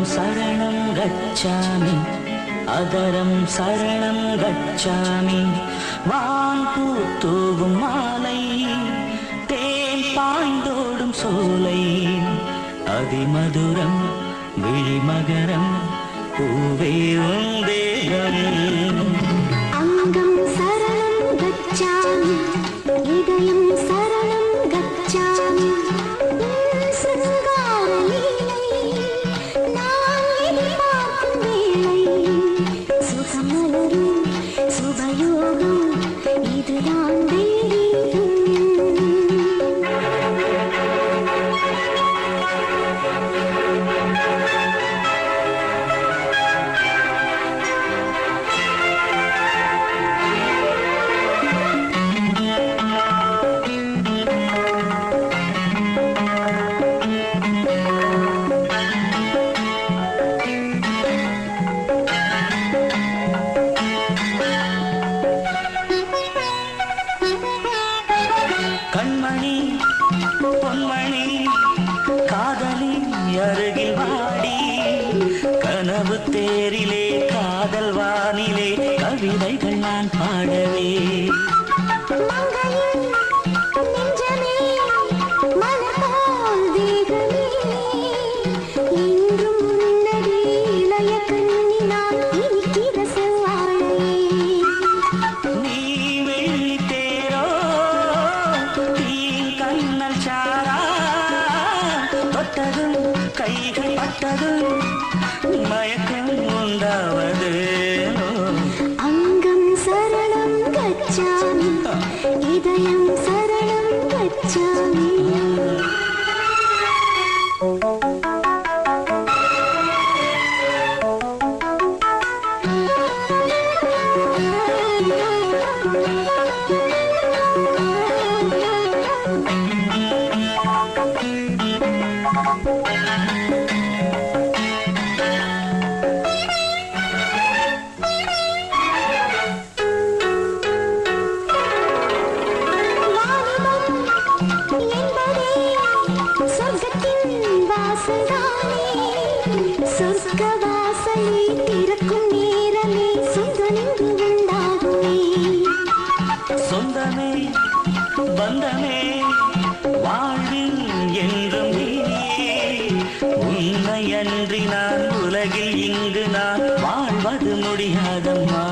शरणं गच्छामि अदरं शरणं गच्छामि வான் பூத்தூவும் மாலை தேன் பாய்ந்தோடும் சோலை அதிமதுரம் விழிமகரம் பூவே உந்தேகம் அங்கம் சரணம் கச்சாமி இதயம் சரணம் கச்சாமி சிருங்கார லீலை நான் எதிர்பார்க்கும் வேளை சுகமலரும் சுபயோகம் இதுதான் தெய்வீகம் கண்மணி பொன்மணி காதலி அருகில் வாடி கனவு தேரிலே காதல் வானிலே கவிதைகள் நான் பாடவே மங்கையின் நெஞ்சமே மலர்போல் தேகமே என்றும் உன்னடி இளைய கண்ணினால் இனிக்கிற செவ்வாழை நீ வெள்ளி தேரோ நீ கண்ணல் சாரா தொட்டதும் கைகள் பட்டதும் மயக்கம் உண்டாவது அங்கம் சரணம் கச்சாமி இதயம் சரணம் கச்சாமி சொர்க்க வாசலை திறக்கும் நேரமே சுகனிங்கு உண்டாகுமே சொந்தமே பந்தமே வாழ்வில் என்றும் நீயே உன்னையன்றி நான் உலகில் இங்கு நான் வாழ்வது முடியாதம்மா